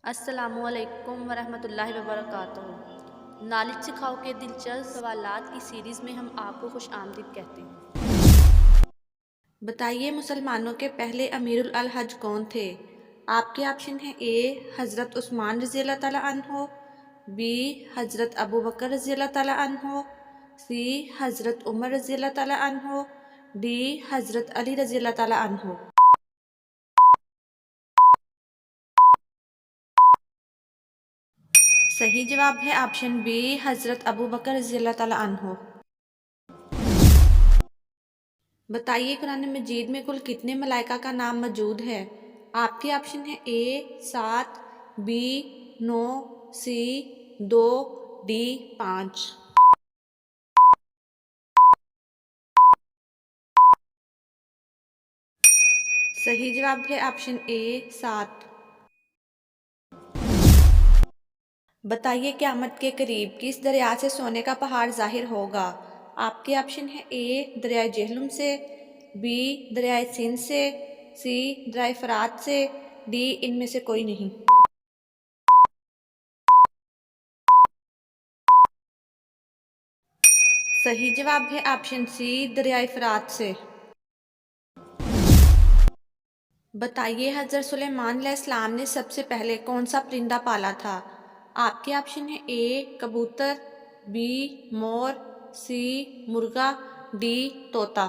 अस्सलामुअलैकुम वरहमतुल्लाहि वबरकातुहू। नॉलेज सिखाओ के दिलचस्प सवालात की सीरीज़ में हम आपको खुश आमदीद कहते हैं। बताइए, मुसलमानों के पहले अमीरुल अल हज कौन थे? आपके ऑप्शन हैं: ए हज़रत उस्मान रज़ी अल्लाह तआला अन्हो, बी हज़रत अबू बकर रज़ी अल्लाह तआला अन्हो, सी हज़रत उमर रज़ी अल्लाह तआला अन्हो, डी हज़रत अली रज़ी अल्लाह तआला अन्हो। सही जवाब है ऑप्शन बी हज़रत अबू बकर रज़ी अल्लाह तआला अन्हो। बताइए, कुरान मजीद में कुल कितने मलाइका का नाम मौजूद है? आपके ऑप्शन है: ए 7, बी 9, सी 2, डी 5। सही जवाब है ऑप्शन ए 7। बताइए, क़यामत के करीब किस दरिया से सोने का पहाड़ ज़ाहिर होगा? आपके ऑप्शन है: ए दरियाए जेहलुम से, बी दरियाए सिंध से, सी दरियाए फरात से, डी इनमें से कोई नहीं। सही जवाब है ऑप्शन सी दरियाए फरात से। बताइए, हज़रत सुलेमान अलैहिस्सलाम ने सबसे पहले कौन सा परिंदा पाला था? आपके ऑप्शन है: ए कबूतर, बी मोर, सी मुर्गा, डी तोता।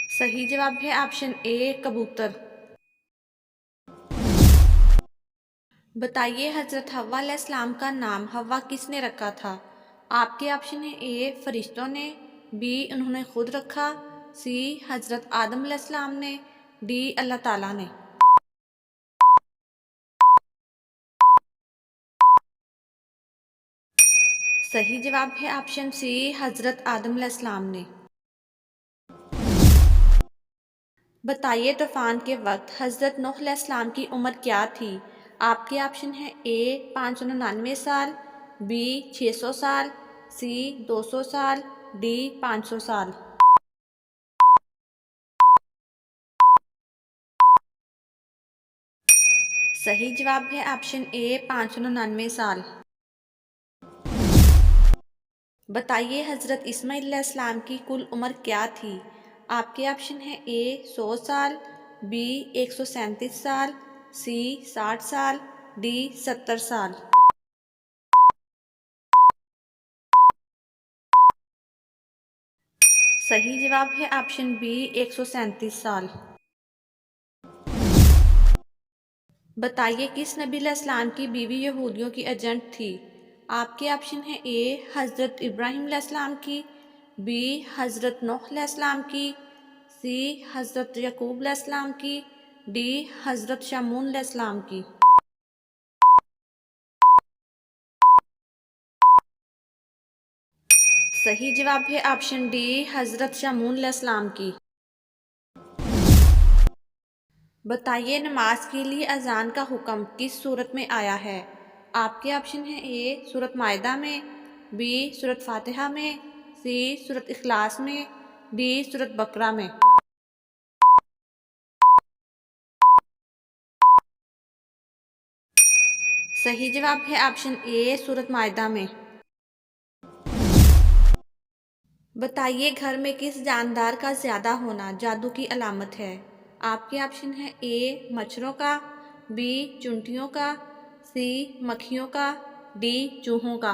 सही जवाब है ऑप्शन ए कबूतर। बताइए, हज़रत हव्वा अलैहिस्सलाम का नाम हव्वा किसने रखा था? आपके ऑप्शन है: ए फरिश्तों ने, बी उन्होंने खुद रखा, सी हज़रत आदम अलैहिस्सलाम ने, डी अल्लाह ताला ने। सही जवाब है ऑप्शन सी हज़रत आदम अलैहिस्सलाम ने। बताइए, तूफान के वक्त हज़रत नूह अलैहिस्सलाम की उम्र क्या थी? आपके ऑप्शन है: ए 599 साल, बी 600 साल, सी 200 साल, डी 500 साल। सही जवाब है ऑप्शन ए 599 साल। बताइए, हज़रत इस्माइल अलैहिस्सलाम की कुल उम्र क्या थी? आपके ऑप्शन है: ए 100 साल, बी 137 साल, सी 60 साल, डी 70 साल। सही जवाब है ऑप्शन बी 137 साल। बताइए, किस नबी अलैहिस्सलाम की बीवी यहूदियों की एजेंट थी? आपके ऑप्शन है: ए हज़रत इब्राहिम अलैहिस्सलाम की, बी हज़रत नूह अलैहिस्सलाम की, सी हज़रत यकूब अलैहिस्सलाम की, डी हज़रत शमून अलैहिस्सलाम की। सही जवाब है ऑप्शन डी हज़रत शमून अलैहिस्सलाम की। बताइए, नमाज के लिए अजान का हुक्म किस सूरत में आया है? आपके ऑप्शन है: ए सूरत मायदा में, बी सूरत फातिहा में, सी सूरत इखलास में, डी सूरत बकरा में। सही जवाब है ऑप्शन ए सूरत मायदा में। बताइए, घर में किस जानदार का ज़्यादा होना जादू की अलामत है? आपके ऑप्शन है: ए मच्छरों का, बी चुनटियों का, सी मक्खियों का, डी चूहों का।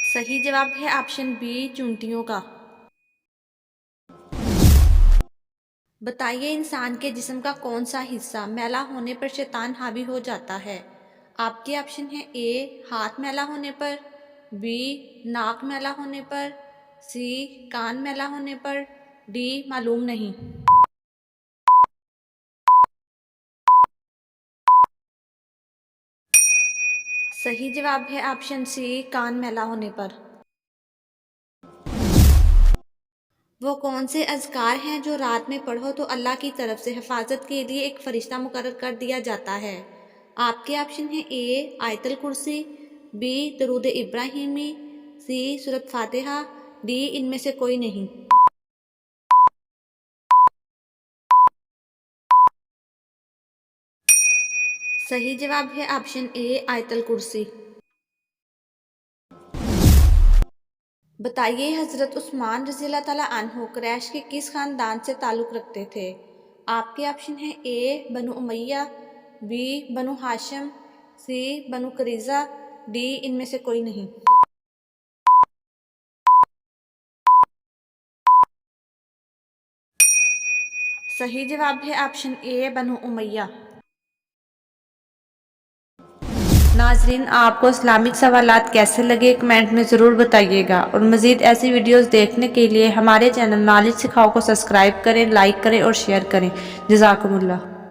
सही जवाब है ऑप्शन बी चुनटियों का। बताइए, इंसान के जिस्म का कौन सा हिस्सा मैला होने पर शैतान हावी हो जाता है? आपके ऑप्शन है: ए हाथ मैला होने पर, बी नाक मैला होने पर, सी कान मैला होने पर, डी मालूम नहीं। सही जवाब है ऑप्शन सी कान मैला होने पर। वो कौन से अज़कार हैं जो रात में पढ़ो तो अल्लाह की तरफ से हिफाजत के लिए एक फ़रिश्ता मुकर्रर कर दिया जाता है? आपके ऑप्शन हैं: ए आयतल कुर्सी, बी दरूद इब्राहिमी, सी सूरत फातिहा, डी इनमें से कोई नहीं। सही जवाब है ऑप्शन ए आयतल कुर्सी। बताइए हज़रत उस्मान रज़ियल्लाहु ताला अन्हु कुरैश के किस खानदान से ताल्लुक़ रखते थे। आपके ऑप्शन है ए बनु उमैया, बी बनु हाशिम, सी बनु करीज़ा, डी इनमें से कोई नहीं। सही जवाब है ऑप्शन ए बनु उमैया। नाजरीन, आपको इस्लामिक सवालात कैसे लगे कमेंट में ज़रूर बताइएगा और मज़ीद ऐसी वीडियोस देखने के लिए हमारे चैनल नॉलेज सिखाओ को सब्सक्राइब करें, लाइक करें और शेयर करें। जज़ाकुमुल्लाह।